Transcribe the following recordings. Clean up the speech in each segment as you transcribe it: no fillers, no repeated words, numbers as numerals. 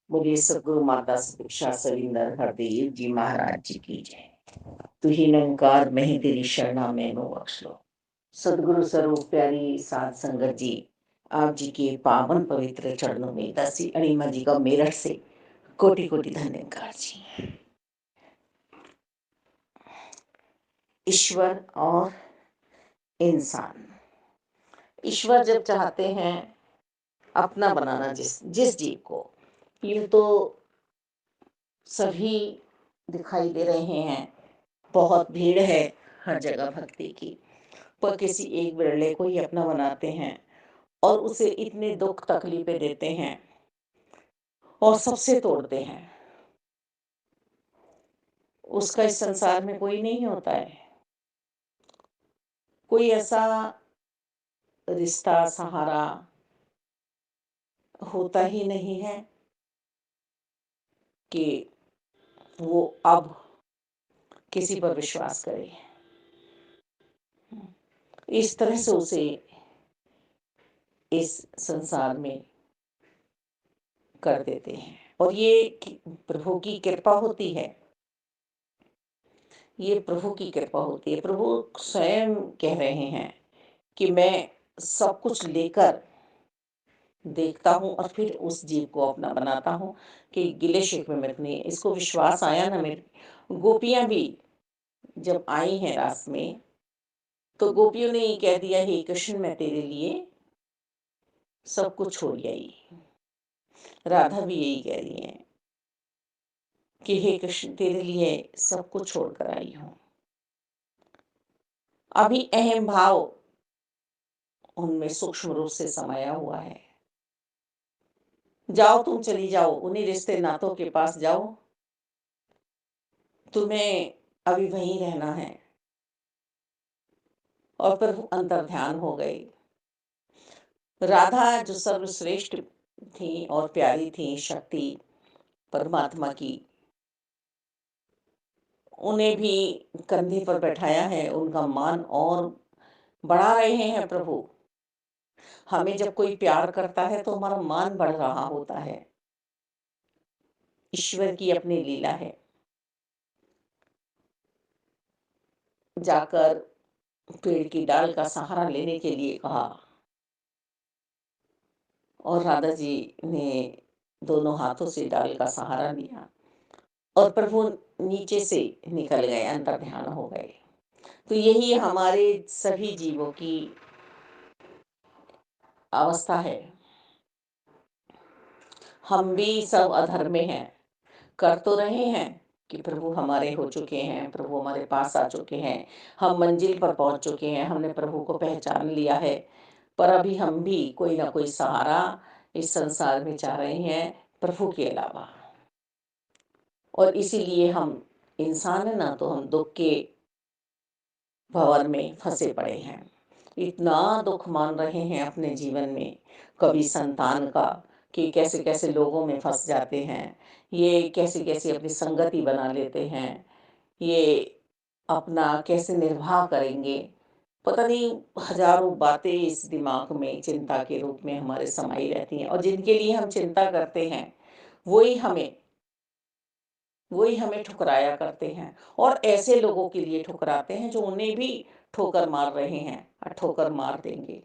बोलिए सद्गुरु माता शिक्षा सविंदर हरदेव जी महाराज जी की जय। तू ही निरंकार मैं ही तेरी शरणा मैनो बख्श लो। सदगुरु स्वरूप प्यारी साध संगत जी, आप जी के पावन पवित्र चरणों में दासी अणिमा जी का मेरठ से कोटि कोटि धन्यवाद जी। ईश्वर और इंसान, ईश्वर जब चाहते हैं अपना बनाना जिस जिस जीव को, यूं तो सभी दिखाई दे रहे हैं, बहुत भीड़ है हर जगह भक्ति की, पर किसी एक बिरले को ही अपना बनाते हैं और उसे इतने दुख तकलीफें देते हैं और सबसे तोड़ते हैं। उसका इस संसार में कोई नहीं होता है, कोई ऐसा रिश्ता सहारा होता ही नहीं है कि वो अब किसी पर विश्वास करे। इस तरह से उसे इस संसार में कर देते हैं और ये प्रभु की कृपा होती है। ये प्रभु की कृपा होती है। प्रभु स्वयं कह रहे हैं कि मैं सब कुछ लेकर देखता हूँ और फिर उस जीव को अपना बनाता हूँ कि गिले शिकवे में नहीं। इसको विश्वास आया ना, मेरे गोपियां भी जब आई हैं रास में, तो गोपियों ने ये कह दिया, हे कृष्ण मैं तेरे लिए सब कुछ छोड़ आई। राधा भी यही कह रही है कि हे कृष्ण तेरे लिए सब कुछ छोड़कर आई हूँ। अभी अहम भाव उनमें सूक्ष्म रूप से समाया हुआ है। जाओ तुम चली जाओ उन्हीं रिश्ते नातों के पास जाओ, तुम्हें अभी वहीं रहना है। और फिर अंतर ध्यान हो गई। राधा जो सर्वश्रेष्ठ थी और प्यारी थी, शक्ति परमात्मा की, उन्हें भी कंधे पर बैठाया है, उनका मान और बढ़ा रहे हैं प्रभु। हमें जब कोई प्यार करता है तो हमारा मान बढ़ रहा होता है। ईश्वर की अपनी लीला है। जाकर पेड़ की डाल का सहारा लेने के लिए कहा और राधा जी ने दोनों हाथों से डाल का सहारा लिया और प्रभु नीचे से निकल गए, अंतर ध्यान हो गए। तो यही हमारे सभी जीवों की अवस्था है। हम भी सब अधर्म में हैं, कर तो रहे हैं कि प्रभु हमारे हो चुके हैं, प्रभु हमारे पास आ चुके हैं, हम मंजिल पर पहुंच चुके हैं, हमने प्रभु को पहचान लिया है। पर अभी हम भी कोई ना कोई सहारा इस संसार में चाह रहे हैं प्रभु के अलावा। और इसीलिए हम इंसान है ना, तो हम दुख के भंवर में फंसे पड़े हैं। इतना दुख मान रहे हैं अपने जीवन में, कभी संतान का कि कैसे कैसे लोगों में फंस जाते हैं, ये कैसे कैसे अपनी संगति बना लेते हैं, ये अपना कैसे निर्वाह करेंगे, पता नहीं हजारों बातें इस दिमाग में चिंता के रूप में हमारे समाई रहती हैं। और जिनके लिए हम चिंता करते हैं वही हमें वही हमें ठुकराया करते हैं और ऐसे लोगों के लिए ठुकराते हैं जो उन्हें भी ठोकर मार रहे हैं और ठोकर मार देंगे।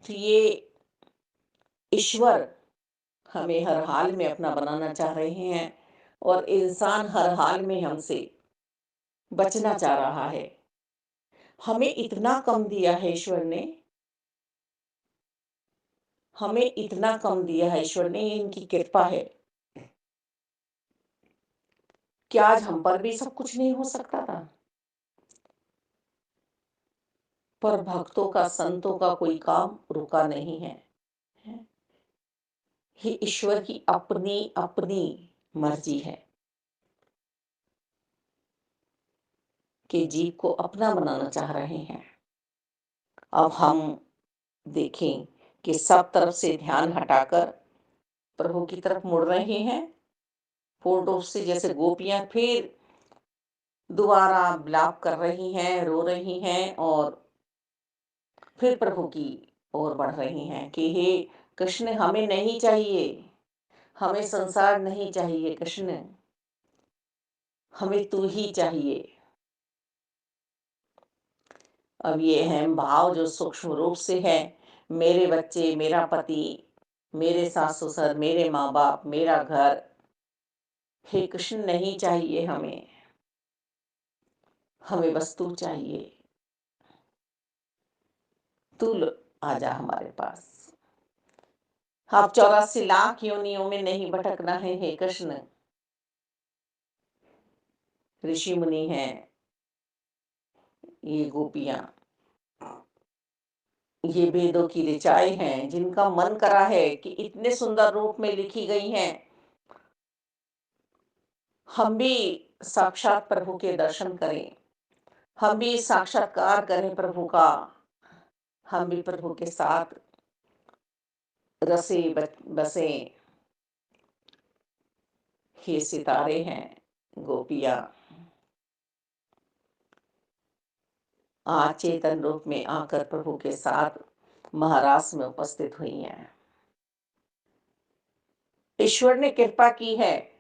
तो ये ईश्वर हमें हर हाल में अपना बनाना चाह रहे हैं और इंसान हर हाल में हमसे बचना चाह रहा है। हमें इतना कम दिया है ईश्वर ने, हमें इतना कम दिया है ईश्वर ने, ये इनकी कृपा है। क्या आज हम पर भी सब कुछ नहीं हो सकता था? पर भक्तों का, संतों का कोई काम रुका नहीं है। ये ईश्वर की अपनी अपनी मर्जी है कि जीव को अपना बनाना चाह रहे हैं। अब हम देखें कि सब तरफ से ध्यान हटाकर प्रभु की तरफ मुड़ रहे हैं पूर्ण रूप से, जैसे गोपियां फिर दोबारा विलाप कर रही हैं, रो रही हैं और फिर प्रभु की ओर बढ़ रही हैं कि हे कृष्ण हमें नहीं चाहिए, हमें संसार नहीं चाहिए कृष्ण, हमें तू ही चाहिए। अब ये अहम भाव जो सूक्ष्म रूप से है, मेरे बच्चे, मेरा पति, मेरे सास-ससुर, मेरे माँ-बाप, मेरा घर, हे कृष्ण नहीं चाहिए हमें, हमें बस तू चाहिए। तू ल आजा हमारे पास। अब 84 लाख योनियों में नहीं भटकना है हे कृष्ण। ऋषि मुनि हैं, ये गोपियाँ, ये वेदों की ऋचाएँ हैं, जिनका मन करा है कि इतने सुंदर रूप में लिखी गई हैं, हम भी साक्षात प्रभु के दर्शन करें, हम भी साक्षात्कार करें प्रभु का, हम भी प्रभु के साथ रसे बसें। ये सितारे हैं, गोपियाँ आज चेतन रूप में आकर प्रभु के साथ महारास में उपस्थित हुई हैं। ईश्वर ने कृपा की है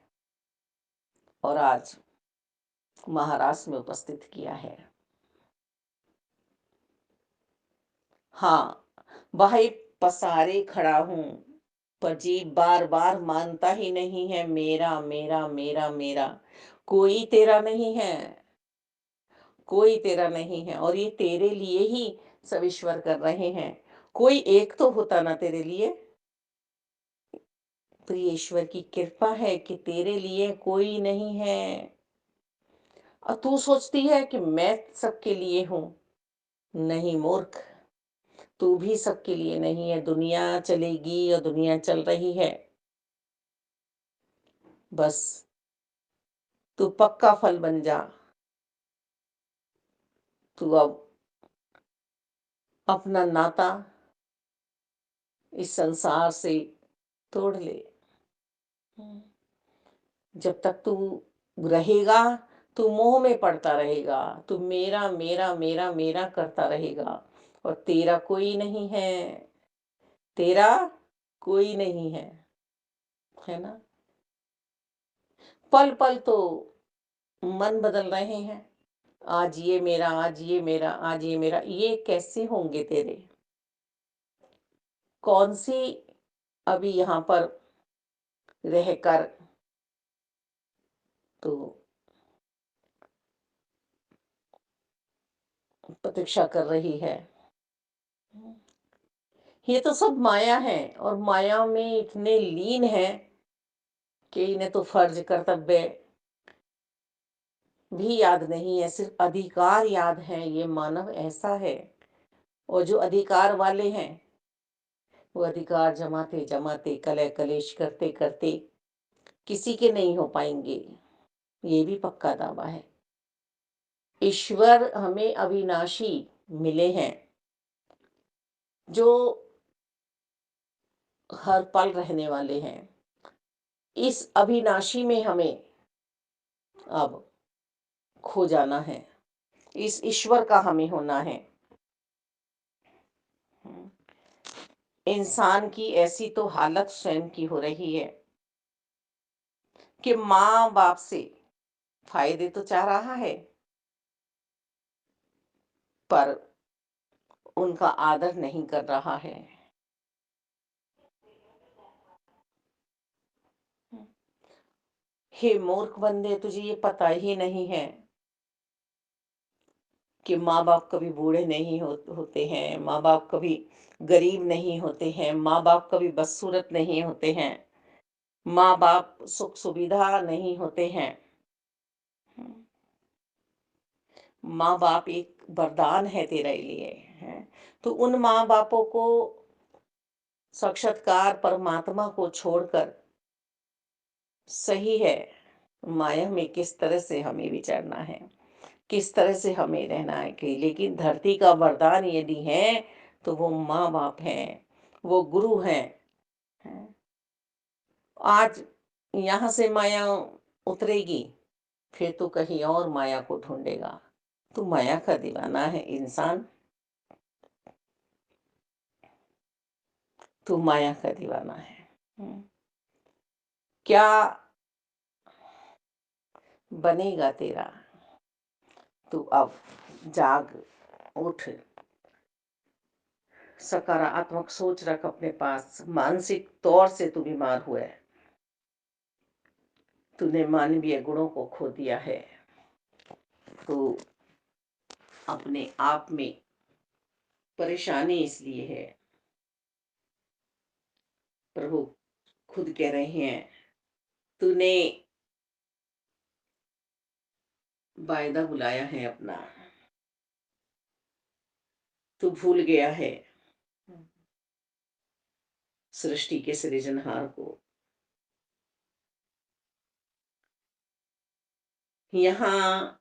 और आज महारास में उपस्थित किया है। हाँ, भाई पसारे खड़ा हूँ, पर जी बार-बार मानता ही नहीं है मेरा, मेरा, मेरा, मेरा। कोई तेरा नहीं है, कोई तेरा नहीं है और ये तेरे लिए ही सब ईश्वर कर रहे हैं। कोई एक तो होता ना तेरे लिए, तो ये ईश्वर की कृपा है कि तेरे लिए कोई नहीं है। और तू सोचती है कि मैं सबके लिए हूँ। नहीं मूर्ख, तू भी सबके लिए नहीं है। दुनिया चलेगी और दुनिया चल रही है। बस तू पक्का फल बन जा। तू अब अपना नाता इस संसार से तोड़ ले। जब तक तू रहेगा, तू मोह में पड़ता रहेगा। तू मेरा, मेरा, मेरा, मेरा करता रहेगा और तेरा कोई नहीं है। तेरा कोई नहीं है ना? पल-पल तो मन बदल रहे हैं। आज ये मेरा, आज ये मेरा, आज ये मेरा, ये कैसे होंगे तेरे? कौन-सी अभी यहाँ पर रहकर तू प्रतीक्षा कर रही है? ये तो सब माया है और माया में इतने लीन हैं कि इन्हें तो फर्ज कर्तव्य भी याद नहीं है, सिर्फ अधिकार याद है। ये मानव ऐसा है और जो अधिकार वाले हैं, वो अधिकार जमाते जमाते कलह कलेश करते करते किसी के नहीं हो पाएंगे। ये भी पक्का दावा है। ईश्वर हमें अविनाशी मिले हैं, जो हर पल रहने वाले हैं। इस अविनाशी में हमें अब खो जाना है। इस ईश्वर का हमें होना है। इंसान की ऐसी तो हालत स्वयं की हो रही है कि माँ बाप से फायदे तो चाह रहा है, पर उनका आदर नहीं कर रहा है। हे मूर्ख बंदे, तुझे ये पता ही नहीं है कि माँ बाप कभी बूढ़े नहीं होते हैं, माँ बाप कभी गरीब नहीं होते हैं, माँ बाप कभी बदसूरत नहीं होते हैं, माँ बाप सुख सुविधा नहीं होते हैं। माँ बाप एक वरदान है तेरे लिए, है। तो उन माँ बापों को साक्षात्कार परमात्मा को छोड़कर सही है माया में किस तरह से हमें विचरना है, किस तरह से हमें रहना है। कि लेकिन धरती का वरदान यदि है तो वो माँ बाप हैं, वो गुरु हैं, हैं। आज यहाँ से माया उतरेगी, फिर तो कहीं और माया को ढूंढेगा। तू माया का दीवाना है इंसान, तू माया का दीवाना है। क्या बनेगा तेरा? तू अब जाग, उठ, सकारात्मक सोच रख अपने पास। मानसिक तौर से तू बीमार हुआ है। तूने मानवीय गुणों को खो दिया है। तू अपने आप में परेशानी इसलिए है, प्रभु खुद कह रहे हैं, तूने वायदा बुलाया है अपना, तू भूल गया है सृष्टि के सृजनहार को। यहाँ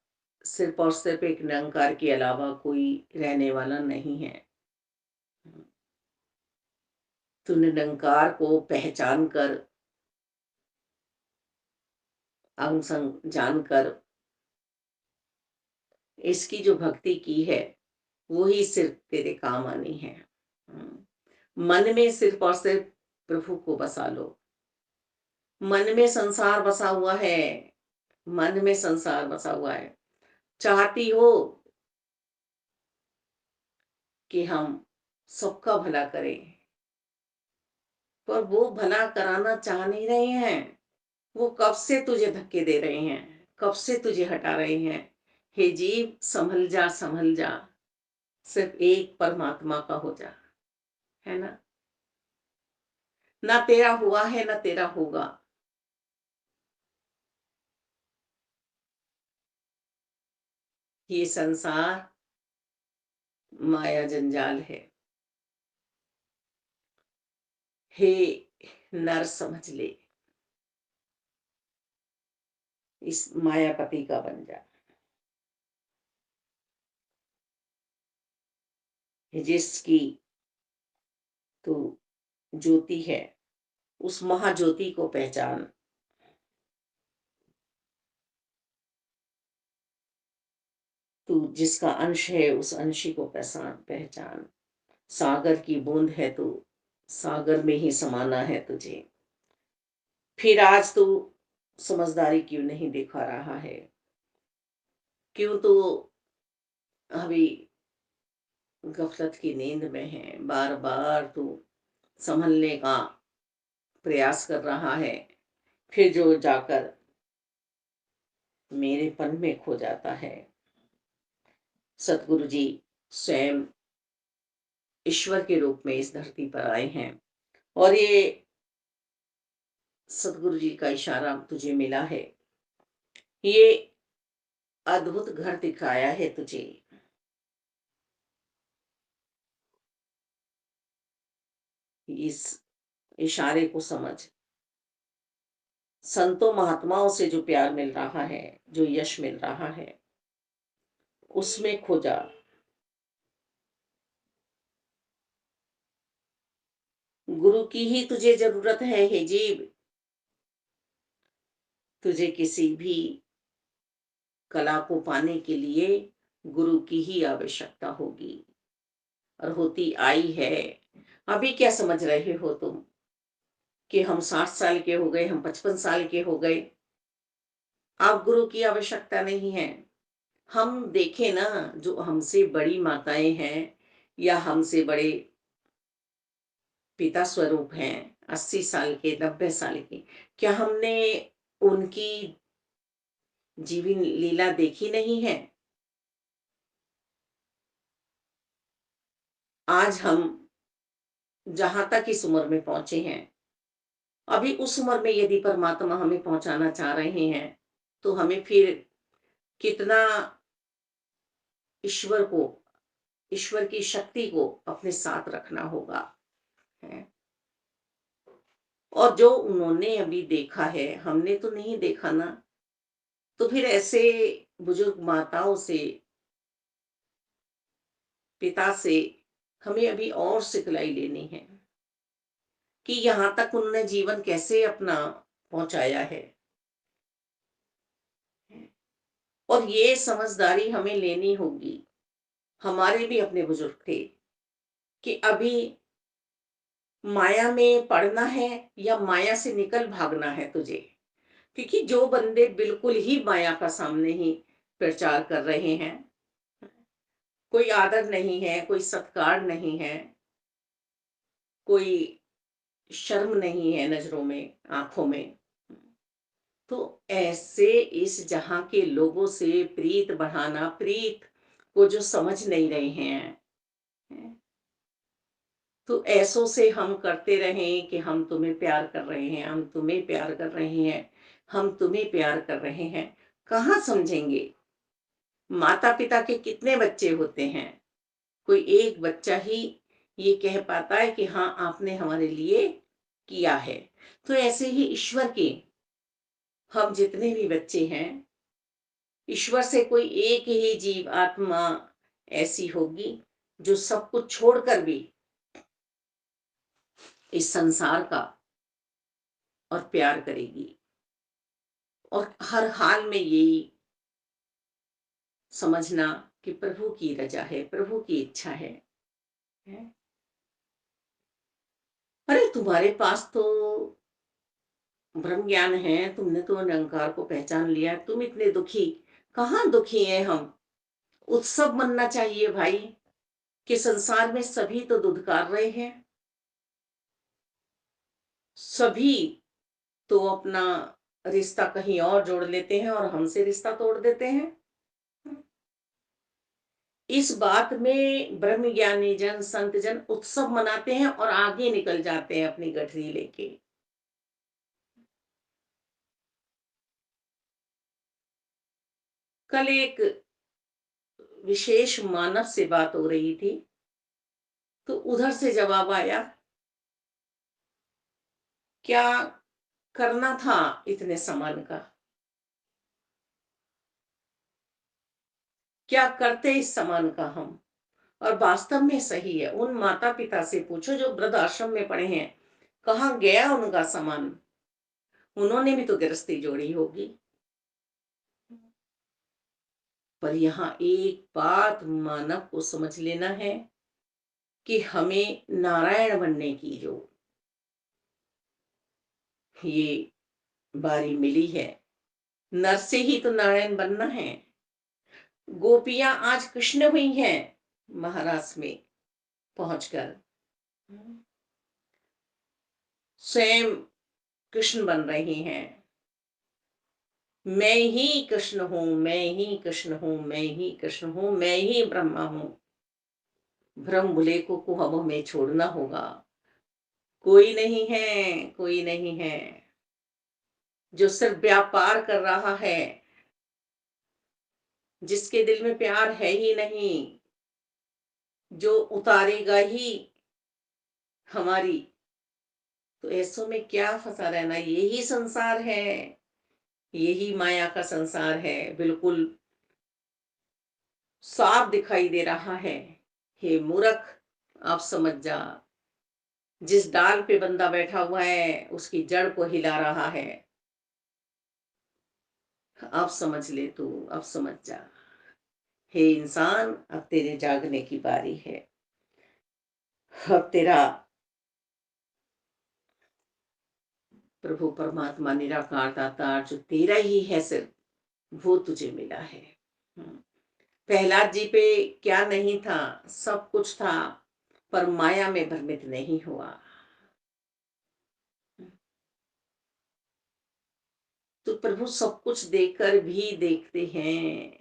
सिर्फ और सिर्फ एक निरंकार के अलावा कोई रहने वाला नहीं है। तूने निरंकार को पहचान कर, अंग संग जानकर इसकी जो भक्ति की है, वो ही सिर्फ तेरे काम आनी है। मन में सिर्फ और सिर्फ प्रभु को बसा लो। मन में संसार बसा हुआ है, मन में संसार बसा हुआ है। चाहती हो कि हम सबका भला करें, पर वो भला कराना चाह नहीं रहे हैं। वो कब से तुझे धक्के दे रहे हैं, कब से तुझे हटा रहे हैं। हे जीव, संभल जा, संभल जा, सिर्फ एक परमात्मा का हो जा, है ना? ना तेरा हुआ है ना तेरा होगा। ये संसार माया जंजाल है। हे नर, समझ ले, इस मायापति का बन जा। जिसकी तू ज्योति है, उस महाज्योति को पहचान। तू जिसका अंश है, उस अंशी को पहचान पहचान। सागर की बूंद है तू, सागर में ही समाना है तुझे। फिर आज तू समझदारी क्यों नहीं दिखा रहा है? क्यों तू अभी गफलत की नींद में है? बार बार तू संभलने का प्रयास कर रहा है, फिर जो जाकर मेरेपन में खो जाता है। सतगुरु जी स्वयं ईश्वर के रूप में इस धरती पर आए हैं, और ये सतगुरु जी का इशारा तुझे मिला है। ये अद्भुत घर दिखाया है तुझे। इस इशारे को समझ। संतों महात्माओं से जो प्यार मिल रहा है, जो यश मिल रहा है, उसमें खो जा। गुरु की ही तुझे जरूरत है हे जीव। तुझे किसी भी कला को पाने के लिए गुरु की ही आवश्यकता होगी, और होती आई है। अभी क्या समझ रहे हो तुम कि हम 60 साल के हो गए, हम 55 साल के हो गए, अब गुरु की आवश्यकता नहीं है। हम देखें ना, जो हमसे बड़ी माताएं हैं या हमसे बड़े पिता स्वरूप हैं, 80 साल के, 90 साल के, क्या हमने उनकी जीवन लीला देखी नहीं है? आज हम जहां तक इस उम्र में पहुंचे हैं, अभी उस उम्र में यदि परमात्मा हमें पहुंचाना चाह रहे हैं, तो हमें फिर कितना ईश्वर को, ईश्वर की शक्ति को अपने साथ रखना होगा, है। और जो उन्होंने अभी देखा है, हमने तो नहीं देखा ना। तो फिर ऐसे बुजुर्ग माताओं से, पिता से हमें अभी और सिखलाई लेनी है कि यहाँ तक उन्होंने जीवन कैसे अपना पहुंचाया है। और ये समझदारी हमें लेनी होगी। हमारे भी अपने बुजुर्ग थे कि अभी माया में पड़ना है या माया से निकल भागना है तुझे? क्योंकि जो बंदे बिल्कुल ही माया का सामने ही प्रचार कर रहे हैं, कोई आदर नहीं है, कोई सत्कार नहीं है, कोई शर्म नहीं है नज़रों में, आँखों में, तो ऐसे इस जहाँ के लोगों से प्रीत बढ़ाना, प्रीत को जो समझ नहीं रहे हैं, तो ऐसों से हम करते रहें कि हम तुम्हें प्यार कर रहे हैं, हम तुम्हें प्यार कर रहे हैं, हम तुम्हें प्यार कर रहे हैं, कहाँ समझेंगे? माता-पिता के कितने बच्चे होते हैं? कोई एक बच्चा ही ये कह पाता है कि हाँ, आपने हमारे लिए किया है। तो ऐसे ही ईश्वर के हम जितने भी बच्चे हैं, ईश्वर से कोई एक ही जीव आत्मा ऐसी होगी जो सब कुछ छोड़कर भी इस संसार का और प्यार करेगी, और हर हाल में यही समझना कि प्रभु की रजा है, प्रभु की इच्छा है। हैं? अरे तुम्हारे पास तो ब्रह्म ज्ञान है, तुमने तो निरंकार को पहचान लिया, तुम इतने दुखी, कहाँ दुखी हैं हम? उत्सव मनना चाहिए भाई, कि संसार में सभी तो धुतकार रहे हैं, सभी तो अपना रिश्ता कहीं और जोड़ लेते हैं और हमसे रिश्ता तोड़ देते हैं। इस बात में ब्रह्म ज्ञानी जन, संत जन उत्सव मनाते हैं और आगे निकल जाते हैं अपनी गठरी लेके। कल एक विशेष मानव से बात हो रही थी, तो उधर से जवाब आया, क्या करना था इतने सामान का? क्या करते इस सामान का हम? और वास्तव में सही है। उन माता-पिता से पूछो जो वृद्ध आश्रम में पड़े हैं, कहाँ गया उनका सामान? उन्होंने भी तो गृहस्थी जोड़ी होगी। पर यहाँ एक बात मानव को समझ लेना है कि हमें नारायण बनने की जो ये बारी मिली है, नर से ही तो नारायण बनना है। गोपियां आज कृष्ण हुई हैं महाराष्ट्र में पहुंचकर, स्वयं कृष्ण बन रही हैं। मैं ही कृष्ण हूँ, मैं ही कृष्ण हूँ, मैं ही कृष्ण हूँ, मैं ही ब्रह्मा हूँ। भ्रम भुलेखों को अब हमें छोड़ना होगा। कोई नहीं है, कोई नहीं है जो सिर्फ व्यापार कर रहा है, जिसके दिल में प्यार है ही नहीं, जो उतारेगा ही हमारी, तो ऐसों में क्या फंसा रहना? यही संसार है, यही माया का संसार है, बिल्कुल साफ दिखाई दे रहा है। हे मूर्ख, आप समझ जा, जिस डाल पे बंदा बैठा हुआ है उसकी जड़ को हिला रहा है। अब समझ ले तू, अब समझ जा। हे इंसान, अब तेरे जागने की बारी है। अब तेरा प्रभु परमात्मा निराकार दातार जो तेरा ही है सिर्फ, वो तुझे मिला है। हम्म। प्रहलाद जी पे क्या नहीं था? सब कुछ था, पर माया में भ्रमित नहीं हुआ। तो प्रभु सब कुछ देकर भी देखते हैं।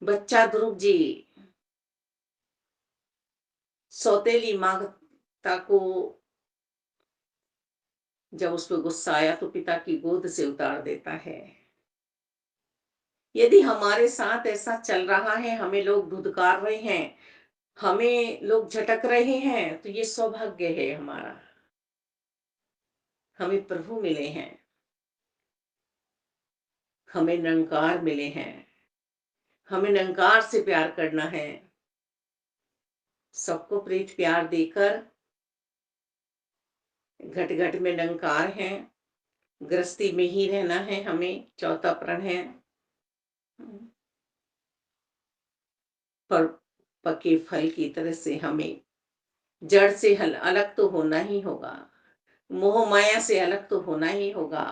बच्चा ध्रुव जी सौतेली माता को जब उस पर गुस्सा आया तो पिता की गोद से उतार देता है। यदि हमारे साथ ऐसा चल रहा है, हमें लोग धुतकार रहे हैं, हमें लोग झटक रहे हैं, तो ये सौभाग्य है हमारा। हमें प्रभु मिले हैं, हमें निरंकार मिले हैं, हमें निरंकार से प्यार करना है। सबको प्रीत प्यार देकर घट घट में निरंकार है, गृहस्थी में ही रहना है, हमें चौथा प्रण है। पर पके फल की तरह से हमें जड़ से अलग तो होना ही होगा, मोह माया से अलग तो होना ही होगा,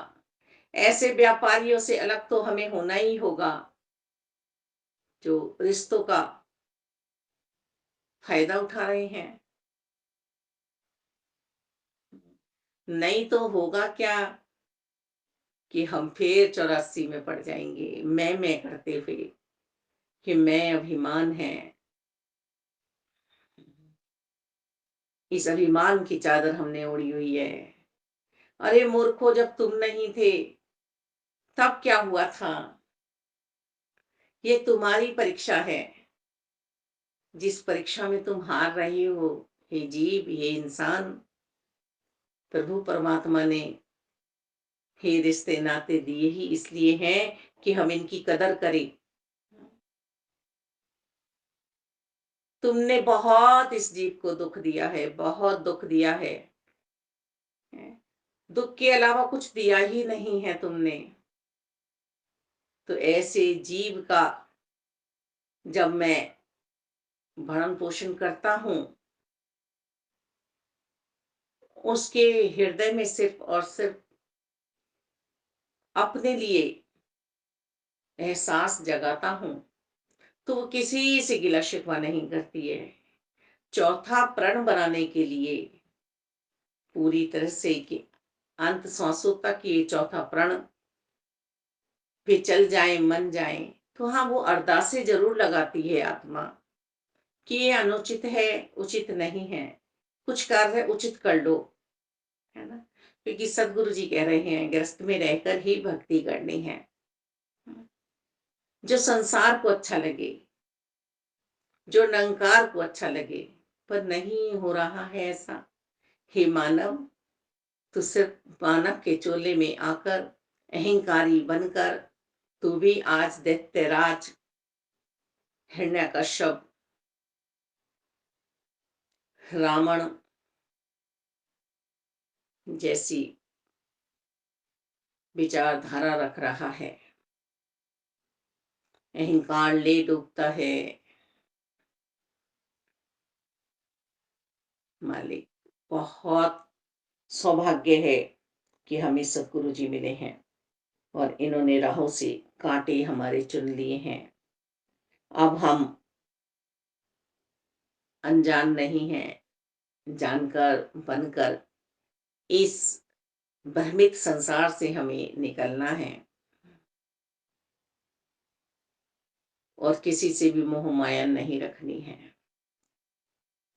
ऐसे व्यापारियों से अलग तो हमें होना ही होगा जो रिश्तों का फायदा उठा रहे हैं। नहीं तो होगा क्या कि हम फिर 84 में पड़ जाएंगे, मैं करते हुए कि मैं अभिमान है। इस अभिमान की चादर हमने ओढ़ी हुई है। अरे मूर्खों, जब तुम नहीं थे तब क्या हुआ था? ये तुम्हारी परीक्षा है। जिस परीक्षा में तुम हार रहे हो, हे जीव, हे इंसान, प्रभु परमात्मा ने ये रिश्ते नाते दिए ही इसलिए हैं कि हम इनकी कदर करें। तुमने बहुत इस जीव को दुख दिया है, बहुत दुख दिया है। दुख के अलावा कुछ दिया ही नहीं है तुमने। तो ऐसे जीव का जब मैं भरण पोषण करता हूं, उसके हृदय में सिर्फ और सिर्फ अपने लिए एहसास जगाता हूं, तो वो किसी से गिला शिकवा नहीं करती है। चौथा प्रण बनाने के लिए पूरी तरह से कि अंत सांसों तक ये चौथा प्रण पे चल जाए, मन जाए, तो हाँ, वो अरदासें जरूर लगाती है आत्मा कि ये अनुचित है, उचित नहीं है, कुछ कार्य उचित कर लो, है ना। क्योंकि सदगुरु जी कह रहे हैं ग्रस्त में रहकर ही भक्ति करनी है। जो संसार को अच्छा लगे, जो निरंकार को अच्छा लगे, पर नहीं हो रहा है ऐसा। हे मानव, तो सिर्फ मानव के चोले में आकर अहंकारी बनकर तू भी आज दैत्यराज हिरण्यकश्यप, रावण जैसी विचारधारा रख रहा है, अहंकार ले डूबता है। मालिक, बहुत सौभाग्य है कि हमें सतगुरु जी मिले हैं और इन्होंने राहों से कांटे हमारे चुन लिए हैं। अब हम अनजान नहीं हैं, जानकर बनकर इस भ्रमित संसार से हमें निकलना है और किसी से भी मोह माया नहीं रखनी है।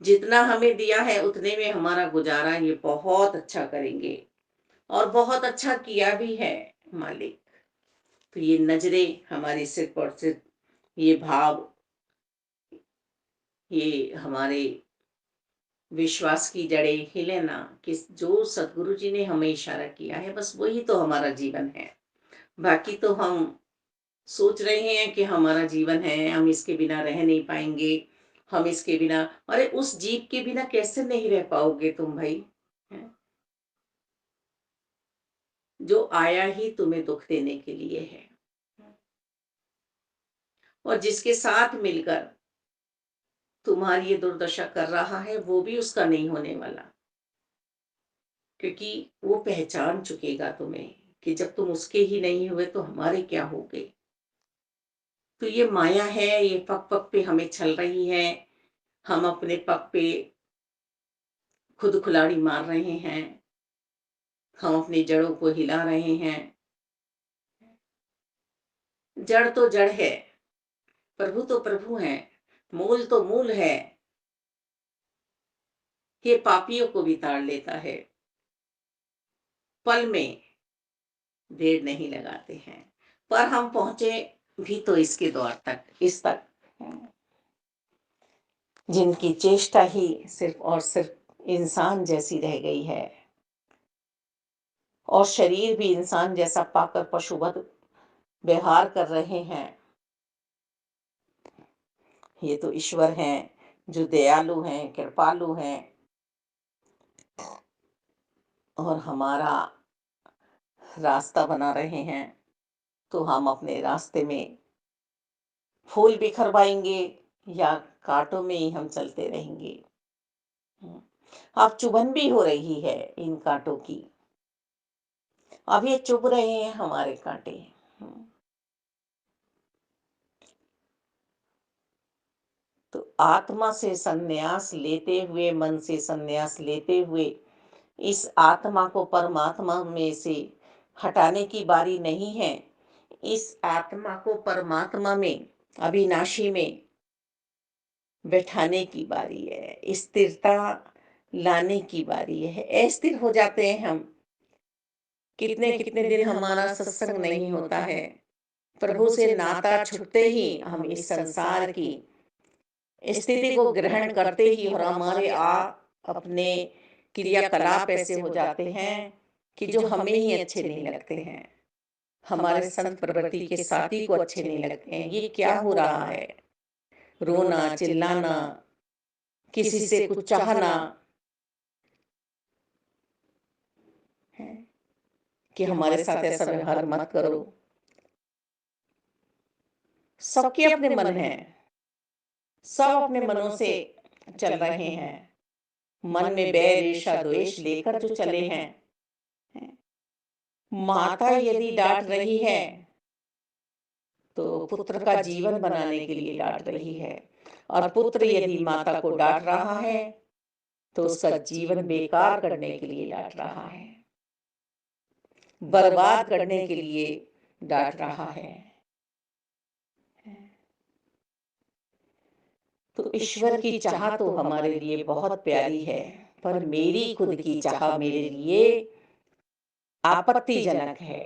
जितना हमें दिया है उतने में हमारा गुजारा ये बहुत अच्छा करेंगे और बहुत अच्छा किया भी है मालिक। तो ये नजरें हमारे सिर पर सिर्फ ये भाव, ये हमारे विश्वास की जड़ें हिले ना कि जो सतगुरु जी ने हमें इशारा किया है बस वही तो हमारा जीवन है। बाकी तो हम सोच रहे हैं कि हमारा जीवन है, हम इसके बिना रह नहीं पाएंगे, हम इसके बिना, अरे उस जीव के बिना कैसे नहीं रह पाओगे तुम भाई, हैं? जो आया ही तुम्हें दुख देने के लिए है और जिसके साथ मिलकर तुम्हारी ये दुर्दशा कर रहा है वो भी उसका नहीं होने वाला, क्योंकि वो पहचान चुकेगा तुम्हें कि जब तुम उसके ही नहीं हुए तो हमारे क्या हो गए। तो ये माया है, ये पग पग पे हमें छल रही है। हम अपने पग पे खुद कुल्हाड़ी मार रहे हैं, हम अपनी जड़ों को हिला रहे हैं। जड़ तो जड़ है, प्रभु तो प्रभु है, मूल तो मूल है। ये पापियों को भी ताड़ लेता है, पल में देर नहीं लगाते हैं। पर हम पहुंचे भी तो इसके द्वार तक, इस तक जिनकी चेष्टा ही सिर्फ और सिर्फ इंसान जैसी रह गई है और शरीर भी इंसान जैसा पाकर पशुवत व्यवहार कर रहे हैं। ये तो ईश्वर हैं जो दयालु हैं, कृपालु हैं और हमारा रास्ता बना रहे हैं। तो हम अपने रास्ते में फूल बिखरवाएंगे या कांटों में ही हम चलते रहेंगे। हुँ। अब चुभन भी हो रही है इन काँटों की। अब ये चुभ रहे हैं हमारे काँटे। हुँ। तो आत्मा से संन्यास लेते हुए, मन से संन्यास लेते हुए, इस आत्मा को परमात्मा में से हटाने की बारी नहीं है। इस आत्मा को परमात्मा में, अविनाशी में बैठाने की बारी है। स्थिरता लाने की बारी है। अस्थिर हो जाते हैं हम। कितने-कितने दिन हमारा सत्संग नहीं होता है। प्रभु से नाता छूटते ही हम इस संसार की स्थिति को ग्रहण करते ही और हमारे अपने क्रियाकलाप ऐसे हो जाते हैं कि जो हमें ही अच्छे नहीं लगते हैं। हमारे संत प्रवृत्ति के साथी को अच्छे नहीं लगते हैं। ये क्या हो रहा है? रोना, चिल्लाना, किसी से कुछ चाहना, है कि हमारे साथ ऐसा व्यवहार मत करो। सबके अपने मन हैं। सब अपने मनों से चल रहे हैं। मन में बैर, ईर्ष्या, द्वेष लेकर जो चले हैं। माता यदि डांट रही है तो पुत्र का जीवन बनाने के लिए डांट रही है, और पुत्र यदि माता को डांट रहा है तो उसका जीवन बेकार करने के लिए डांट रहा है, बर्बाद करने के लिए डांट रहा है। तो ईश्वर की चाह तो हमारे लिए बहुत प्यारी है, पर मेरी खुद की चाह मेरे लिए आपत्तिजनक है।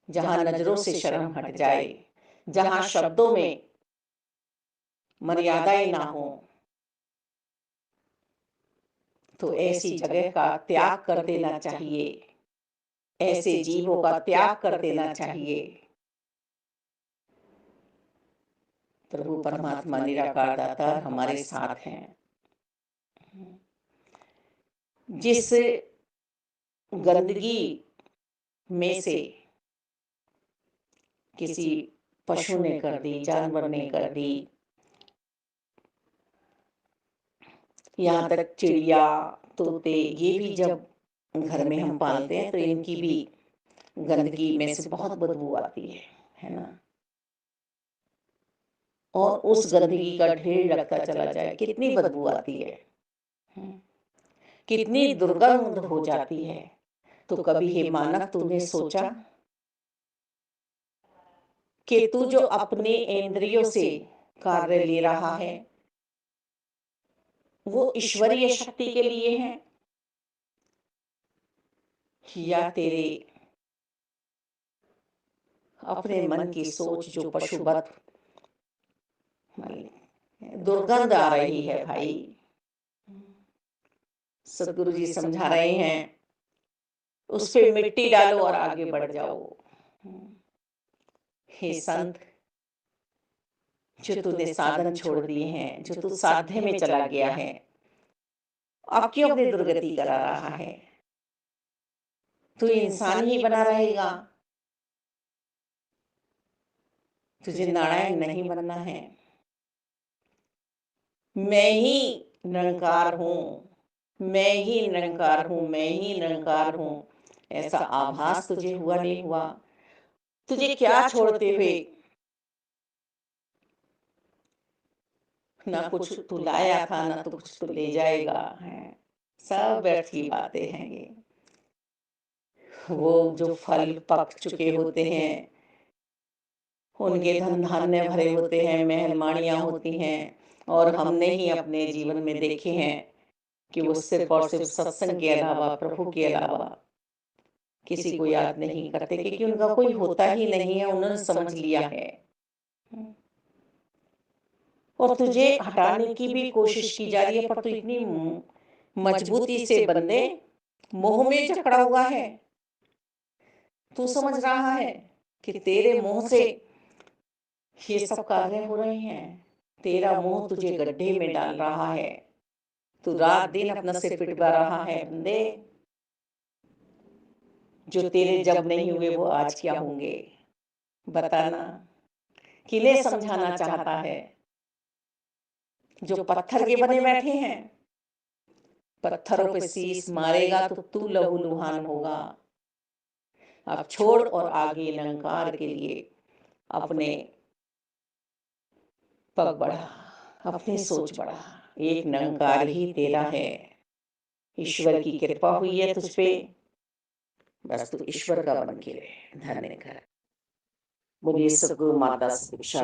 जहां नजरों से शर्म हट जाए, जहां शब्दों में मर्यादाएं ना हो, तो ऐसी जगह का त्याग कर देना चाहिए। ऐसे जीवों का त्याग कर देना चाहिए। प्रभु परमात्मा निराकार दातार हमारे साथ हैं। जिस गंदगी में से किसी पशु ने कर दी, जानवर ने कर दी, यहाँ तक चिड़िया, तोते, ये भी जब घर में हम पालते हैं तो इनकी भी गंदगी में से बहुत बदबू आती है ना। और उस गंदगी का ढेर लगता चला जाए, कितनी बदबू आती है, कितनी दुर्गंध हो जाती है। तो कभी हे मानव, तूने सोचा कि तू जो अपने इंद्रियों से कार्य ले रहा है वो ईश्वरीय शक्ति के लिए है या तेरे अपने मन की सोच जो पशुवत दुर्गंध आ रही है। भाई, सदगुरु जी समझा रहे हैं, उस पे मिट्टी डालो और आगे बढ़ जाओ। हे संत, जो तूने साधन छोड़ दिए हैं, जो तू साध्य में चला गया है, अब क्यों अपनी दुर्गति करा रहा है? तू इंसान ही बना रहेगा, तुझे नारायण नहीं बनना है। मैं ही निरंकार हूँ, मैं ही निरंकार हूँ, मैं ही निरंकार हूँ, ऐसा आभास तुझे हुआ नहीं हुआ? तुझे क्या छोड़ते हुए ना कुछ तू लाया था, ना तो कुछ तू ले जाएगा है। सब व्यर्थ की बातें हैं ये। वो जो फल पक चुके होते हैं, उनके धन धान्य भरे होते हैं, महल माड़ियाँ होती हैं, और हमने ही अपने जीवन में देखे हैं कि वो सिर्फ और सिर्फ सत्संग के अलावा, प्रभु के अलावा किसी को याद नहीं करते, क्योंकि उनका कोई होता ही नहीं है, उन्होंने समझ लिया है। और तुझे हटाने की भी कोशिश की जा रही है, पर तू इतनी मजबूती से बंदे मोह में जकड़ा हुआ है। तू समझ रहा है कि तेरे मोह से ये सब कार्य हो रहे हैं। तेरा मोह तुझे गड्ढे में डाल रहा है। तू रात दिन अपना सिर पिटवा रहा है। बंदे, जो तेरे जब नहीं हुए वो आज क्या होंगे? बताना। किन्हें समझाना चाहता है? जो पत्थर के बने बैठे हैं, पत्थरों पे शीश मारेगा तो तू लहूलुहान होगा। अब छोड़ और आगे निरंकार के लिए अपने पग बढ़ा, अपनी सोच बढ़ा। एक निरंकार ही तेरा है। ईश्वर की कृपा हुई है तुझ पे, बस तू ईश्वर का बन के रहे। धन्य कर। बोलिए सद्गुरु माता शिक्षा